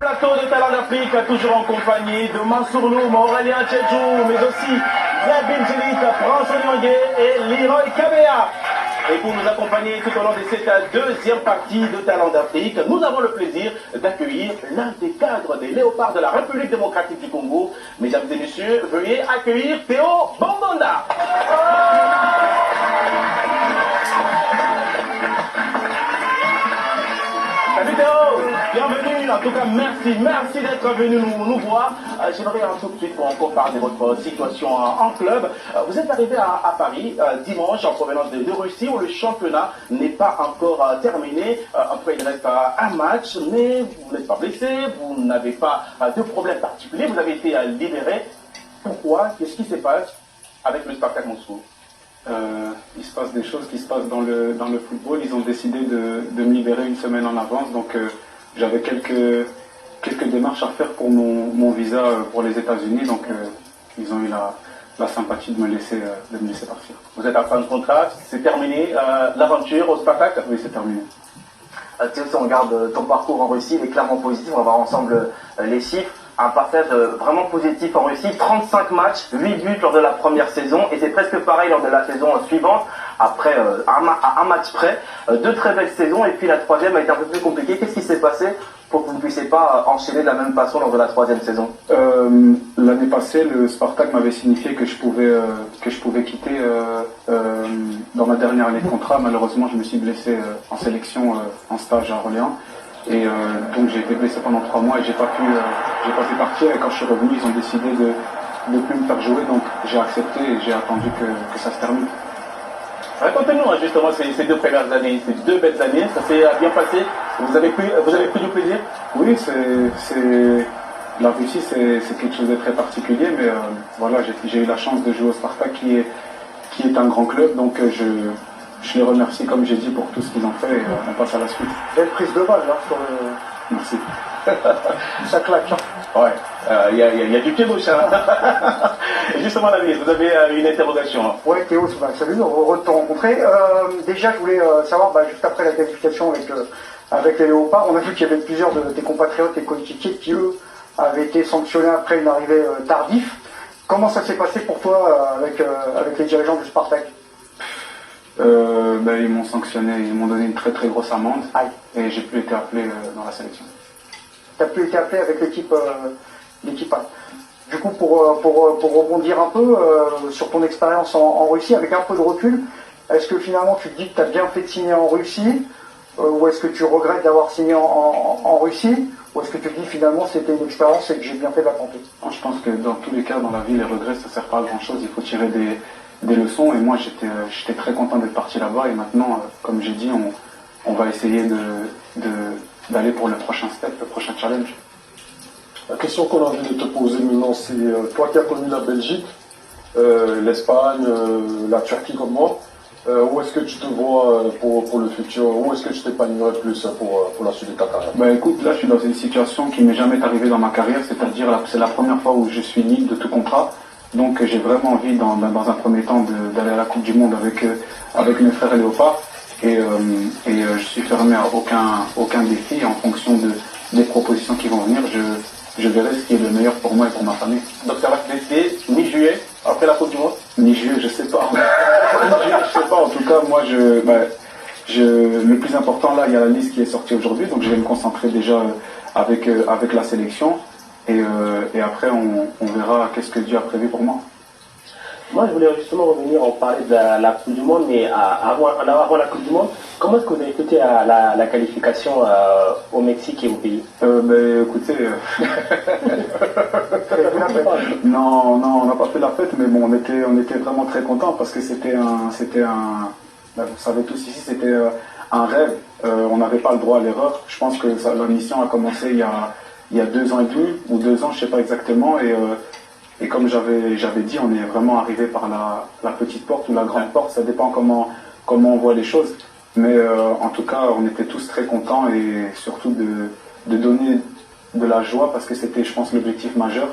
Plateau de Talents d'Afrique, toujours en compagnie de Mansour Loum, Aurélien Tchedjou, mais aussi Nabil Jelit, François Niangué et Leroy Kabea. Et pour nous accompagner tout au long de cette deuxième partie de Talents d'Afrique, nous avons le plaisir d'accueillir l'un des cadres des Léopards de la République démocratique du Congo. Mesdames et messieurs, veuillez accueillir Théo Bambanda. Salut Théo, bienvenue, en tout cas merci d'être venu nous voir. J'aimerais un tout de suite qu'on encore parle de votre situation en club. Vous êtes arrivé à Paris dimanche en provenance de Russie où le championnat n'est pas encore terminé. En tout cas, il reste un match, mais vous n'êtes pas blessé, vous n'avez pas de problème particulier, vous avez été libéré. Pourquoi? Qu'est-ce qui se passe avec le Spartak Moscou? Il se passe des choses qui se passent dans le football. Ils ont décidé de me libérer une semaine en avance, donc j'avais quelques démarches à faire pour mon visa pour les États-Unis, donc ils ont eu la sympathie de me laisser partir. Vous êtes en fin de contrat, c'est terminé l'aventure au Spartak? Oui, c'est terminé. Si on regarde ton parcours en Russie, il est clairement positif. On va voir ensemble les chiffres. Un passage vraiment positif en Russie, 35 matchs, 8 buts lors de la première saison, et c'est presque pareil lors de la saison suivante, après à un match près, 2 très belles saisons, et puis la troisième a été un peu plus compliquée. Qu'est-ce qui s'est passé pour que vous ne puissiez pas enchaîner de la même façon lors de la troisième saison? L'année passée, le Spartak m'avait signifié que je pouvais quitter dans ma dernière année de contrat. Malheureusement, je me suis blessé en sélection en stage à Orléans. Et donc j'ai été blessé pendant 3 mois et j'ai pas pu partir, et quand je suis revenu ils ont décidé de ne plus me faire jouer, donc j'ai accepté et j'ai attendu que ça se termine. Racontez-nous justement ces 2 premières années, ces 2 belles années, ça s'est bien passé, vous avez pris du plaisir? Oui, la Russie c'est quelque chose de très particulier, mais voilà, j'ai eu la chance de jouer au Spartak qui est un grand club, donc je les remercie, comme j'ai dit, pour tout ce qu'ils ont fait, et on passe à la suite. Belle prise de balle là sur le... Merci. Ça claque. Hein. Ouais, il y a du pied gauche. Hein. Justement, David, vous avez une interrogation. Ouais, Théo, salut, heureux de te rencontrer. Déjà, je voulais savoir, juste après la qualification avec les Léopards, on a vu qu'il y avait plusieurs de tes compatriotes et coéquipiers qui, eux, avaient été sanctionnés après une arrivée tardive. Comment ça s'est passé pour toi avec les dirigeants du Spartak? Ils m'ont sanctionné, ils m'ont donné une très très grosse amende. Aïe. Et j'ai plus été appelé dans la sélection. Tu n'as plus été appelé avec l'équipe A. Du coup, pour rebondir un peu sur ton expérience en Russie, avec un peu de recul, est-ce que finalement tu te dis que tu as bien fait de signer en Russie, ou est-ce que tu regrettes d'avoir signé en Russie, ou est-ce que tu te dis finalement c'était une expérience et que j'ai bien fait de la tenter? Je pense que dans tous les cas, dans la vie, les regrets ça ne sert pas à grand chose, il faut tirer des leçons, et moi j'étais très content d'être parti là-bas, et maintenant, comme j'ai dit, on va essayer d'aller pour le prochain step, le prochain challenge. La question qu'on a envie de te poser maintenant, c'est toi qui as connu la Belgique, l'Espagne, la Turquie comme moi, où est-ce que tu te vois pour le futur? Où est-ce que tu t'épanouirais plus pour la suite de ta carrière? Écoute, là je suis dans une situation qui m'est jamais arrivée dans ma carrière, c'est-à-dire c'est la première fois où je suis libre de tout contrat. Donc j'ai vraiment envie dans un premier temps d'aller à la Coupe du Monde avec mes frères Léopards, et je suis fermé à aucun défi. En fonction des propositions qui vont venir, je verrai ce qui est le meilleur pour moi et pour ma famille. Donc ça va se décider mi-juillet, après la Coupe du Monde? Mi-juillet, je sais pas. Mi-juillet, je sais pas. En tout cas, moi le plus important là, il y a la liste qui est sortie aujourd'hui, donc je vais me concentrer déjà avec la sélection. Et après, on verra qu'est-ce que Dieu a prévu pour moi. Moi, je voulais justement revenir, on parlait de la Coupe du Monde, mais avant la Coupe du Monde, comment est-ce que vous avez écouté la qualification au Mexique et au pays? Écoutez, non, on n'a pas fait la fête, mais bon, on était vraiment très contents parce que c'était un, vous savez tous ici, c'était un rêve. On n'avait pas le droit à l'erreur. Je pense que la mission a commencé il y a 2 ans et demi, ou 2 ans, je ne sais pas exactement, et comme j'avais dit, on est vraiment arrivé par la petite porte ou la grande porte, ça dépend comment on voit les choses. Mais en tout cas, on était tous très contents, et surtout de donner de la joie, parce que c'était, je pense, l'objectif majeur.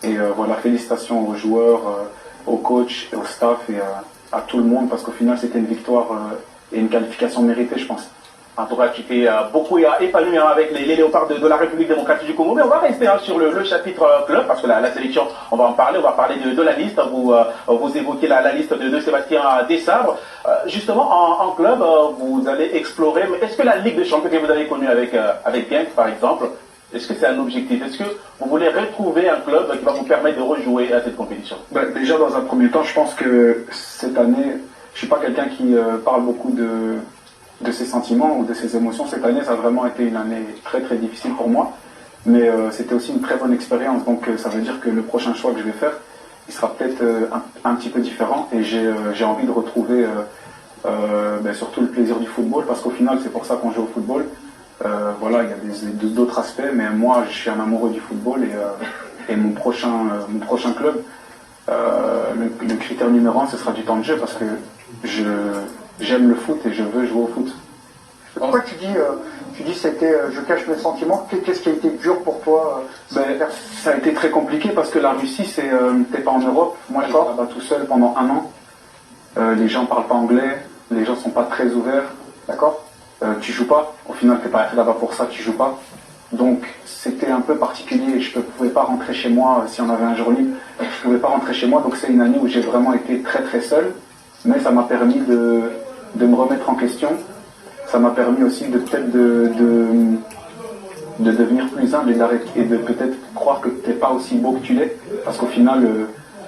Et voilà, félicitations aux joueurs, aux coachs, au staff et à tout le monde, parce qu'au final, c'était une victoire et une qualification méritée, je pense. En tout cas, qui t'es beaucoup épanoui avec les léopards de la République démocratique du Congo. Mais on va rester sur le chapitre club, parce que la sélection, on va en parler. On va parler de la liste. Vous évoquez la liste de Sébastien Desabre. Justement, en club, vous allez explorer. Mais est-ce que la Ligue des Champions que vous avez connue avec Genk, par exemple, est-ce que c'est un objectif? Est-ce que vous voulez retrouver un club qui va vous permettre de rejouer à cette compétition? Déjà, dans un premier temps, je pense que cette année, je ne suis pas quelqu'un qui parle beaucoup de ses sentiments ou de ses émotions. Cette année, ça a vraiment été une année très très difficile pour moi. Mais c'était aussi une très bonne expérience. Donc ça veut dire que le prochain choix que je vais faire, il sera peut-être un petit peu différent. Et j'ai envie de retrouver surtout le plaisir du football. Parce qu'au final, c'est pour ça qu'on joue au football. Voilà, il y a d'autres aspects, mais moi je suis un amoureux du football et mon prochain club, le critère numéro 1, ce sera du temps de jeu parce que j'aime le foot et je veux jouer au foot. Pourquoi tu dis c'était je cache mes sentiments? Qu'est-ce qui a été dur pour toi? Ça a été très compliqué parce que la Russie, t'es pas en Europe. Moi, j'étais là-bas tout seul pendant un an. Les gens parlent pas anglais, les gens sont pas très ouverts. D'accord. Tu joues pas, au final t'es pas là-bas pour ça, tu joues pas. Donc c'était un peu particulier, je ne pouvais pas rentrer chez moi si on avait un jour libre, je ne pouvais pas rentrer chez moi, donc c'est une année où j'ai vraiment été très très seul, mais ça m'a permis de me remettre en question, ça m'a permis aussi de peut-être de devenir plus humble et de peut-être croire que tu n'es pas aussi beau que tu l'es, parce qu'au final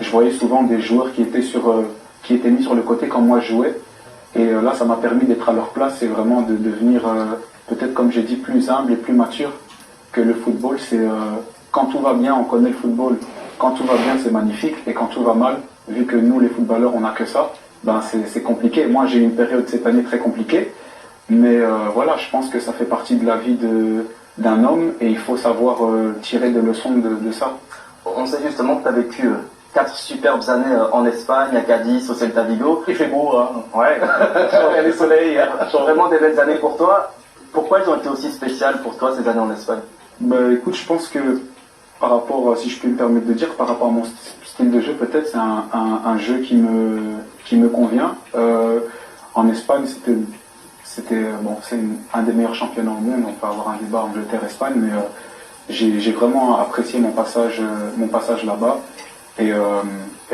je voyais souvent des joueurs qui étaient mis sur le côté quand moi je jouais. Et là, ça m'a permis d'être à leur place et vraiment de devenir, peut-être comme j'ai dit, plus humble et plus mature. Que le football, c'est quand tout va bien, on connaît le football. Quand tout va bien, c'est magnifique. Et quand tout va mal, vu que nous, les footballeurs, on n'a que ça, ben c'est compliqué. Moi, j'ai eu une période cette année très compliquée. Mais voilà, je pense que ça fait partie de la vie d'un homme et il faut savoir tirer des leçons de ça. On sait justement que tu as vécu 4 superbes années en Espagne, à Cadiz, au Celta Vigo. Il fait beau, hein. Ouais, il y a le soleil. sont vraiment des belles années pour toi. Pourquoi elles ont été aussi spéciales pour toi ces années en Espagne? Écoute, je pense que par rapport, si je puis me permettre de dire, par rapport à mon style de jeu, peut-être c'est un jeu qui me convient. En Espagne, c'est un des meilleurs championnats au monde. On peut avoir un débat Angleterre-Espagne, mais j'ai vraiment apprécié mon passage là-bas. Et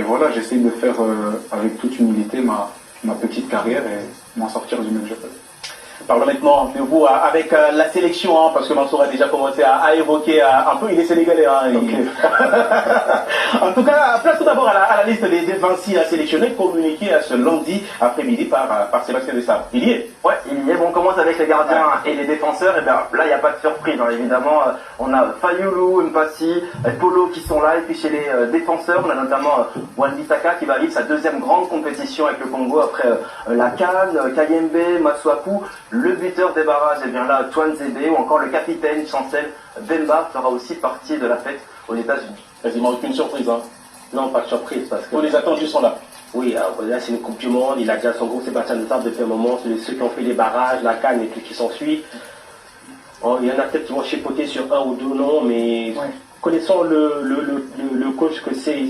voilà, j'essaye de faire avec toute humilité ma petite carrière et m'en sortir du mieux que je peux. Parlons maintenant de vous avec la sélection, hein, parce que Mansour a déjà commencé à évoquer un peu, il est sénégalais. Hein, okay. En tout cas, place tout d'abord à la liste des 26 sélectionnés communiquée ce lundi après-midi par Sébastien Desabre. Il y est? Ouais, il y est. Bon, on commence avec les gardiens et les défenseurs. Et bien là, il n'y a pas de surprise. Hein. Évidemment, on a Fayoulou, Mpassi, Polo qui sont là. Et puis chez les défenseurs, on a notamment Wan-Bissaka qui va vivre sa deuxième grande compétition avec le Congo après la CAN, Kayembe, Masuaku. Le buteur des barrages, et bien là, Toine Zébé, ou encore le capitaine Chancel Bemba fera aussi partie de la fête aux États-Unis. Quasiment aucune surprise. Hein. Non, pas de surprise, parce que tous les attendus sont là. Oui, là c'est une Coupe du Monde, il a déjà son groupe Sébastien Desabre depuis un moment, ceux qui ont fait les barrages, la CAN et tout qui s'ensuit. Il y en a peut-être qui vont chipoter sur un ou deux noms, mais connaissant le coach que c'est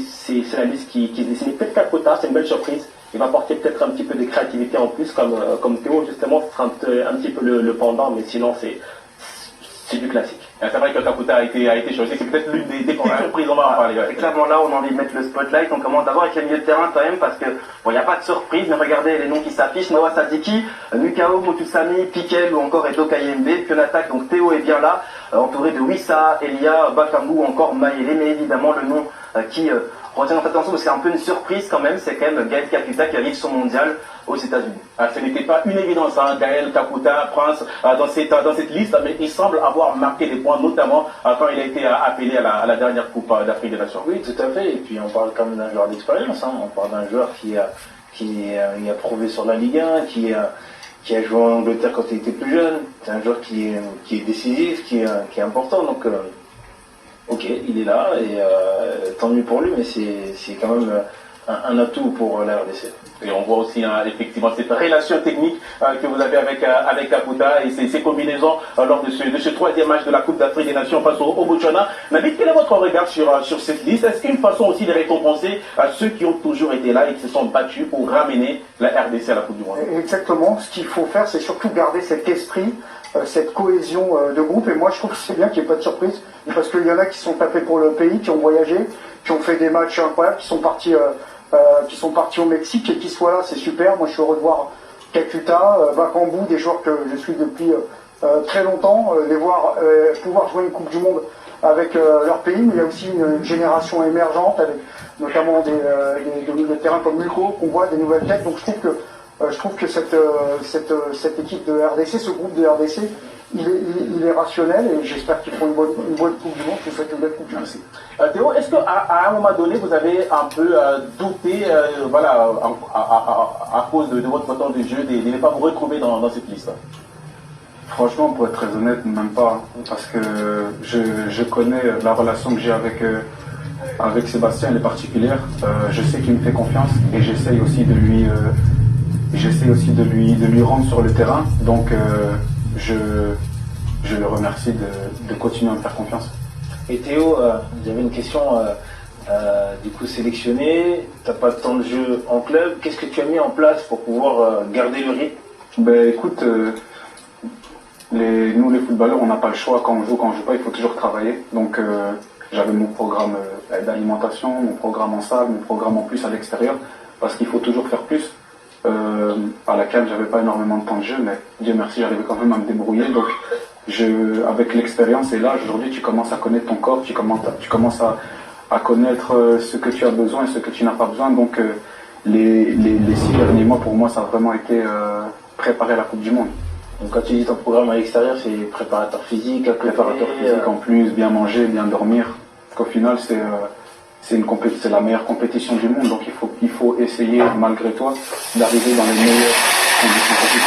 la liste qui se dessine. Peut-être Kakota, c'est une belle surprise. Il va apporter peut-être un petit peu de créativité en plus, comme Théo, justement, ce sera un petit peu le pendant, mais sinon, c'est du classique. C'est vrai que Kakuta a été choisi, c'est peut-être l'une des petites surprises, on va en parler. C'est clairement là, on a envie de mettre le spotlight, on commence d'abord avec les milieux de terrain quand même, parce que, bon, il n'y a pas de surprise, mais regardez les noms qui s'affichent, Noah Sadiki, Mukao, Motusami, Piquel ou encore Edo Kayembe, puis en attaque, donc Théo est bien là, entouré de Wissa, Elia, Bakambu ou encore Maïlé, mais évidemment le nom qui retient notre attention, parce que c'est un peu une surprise quand même, c'est quand même Gaël Kakuta qui arrive son mondial aux États-Unis. Ce n'était pas une évidence, hein, Gaël Kakuta, Prince, dans cette liste, mais il semble avoir marqué des points, notamment quand il a été appelé à la dernière Coupe d'Afrique des Nations. Oui, tout à fait, et puis on parle quand même d'un joueur d'expérience, hein. On parle d'un joueur qui a prouvé sur la Ligue 1, qui a joué en Angleterre quand il était plus jeune. C'est un joueur qui est décisif, qui est important, donc ok, il est là, et tant mieux pour lui, mais c'est quand même un atout pour la RDC. Et on voit aussi effectivement cette relation technique que vous avez avec Kakuta et ces combinaisons lors de ce troisième match de la Coupe d'Afrique des Nations face au Botswana. Nabil, quel est votre regard sur cette liste? Est-ce qu'une façon aussi de récompenser ceux qui ont toujours été là et qui se sont battus pour ramener la RDC à la Coupe du Monde? Exactement. Ce qu'il faut faire, c'est surtout garder cet esprit, cette cohésion de groupe. Et moi, je trouve que c'est bien qu'il n'y ait pas de surprise, parce qu'il y en a qui sont tapés pour le pays, qui ont voyagé, qui ont fait des matchs incroyables, qui sont partis au Mexique et qui soient là, c'est super. Moi, je suis heureux de voir Kakuta, Bakambu, des joueurs que je suis depuis très longtemps, les voir pouvoir jouer une Coupe du Monde avec leur pays. Mais il y a aussi une génération émergente, avec notamment des terrains comme Mulco, qu'on voit, des nouvelles têtes. Donc je trouve que cette équipe de RDC, ce groupe de RDC, il est rationnel et j'espère qu'ils feront une bonne Coupe du Monde. Je vous souhaite une belle Coupe du Monde. Merci. Théo, est-ce qu'à un moment donné, vous avez un peu douté, voilà, à cause de votre temps de jeu, de ne pas vous retrouver dans cette liste? Franchement, pour être très honnête, même pas. Parce que je connais la relation que j'ai avec Sébastien, elle est particulière. Je sais qu'il me fait confiance et j'essaye aussi de lui rendre sur le terrain. Donc, je le remercie de continuer à me faire confiance. Et Théo, j'avais une question. Du coup, sélectionné, t'as pas de temps de jeu en club. Qu'est-ce que tu as mis en place pour pouvoir garder le rythme? Ben écoute, nous les footballeurs, on n'a pas le choix. Quand on joue pas, il faut toujours travailler. Donc j'avais mon programme d'alimentation, mon programme en salle, mon programme en plus à l'extérieur, parce qu'il faut toujours faire plus. À la CAN, j'avais pas énormément de temps de jeu, mais Dieu merci, j'arrivais quand même à me débrouiller. Donc avec l'expérience et l'âge, aujourd'hui, tu commences à connaître ton corps, tu commences à connaître ce que tu as besoin et ce que tu n'as pas besoin. Donc les 6 derniers mois, pour moi, ça a vraiment été préparer la Coupe du Monde. Donc quand tu dis ton programme à l'extérieur, c'est préparateur physique, Préparateur physique en plus, bien manger, bien dormir. Parce qu'au final, c'est la meilleure compétition du monde. Donc il faut essayer, malgré toi, d'arriver dans les meilleures conditions possibles.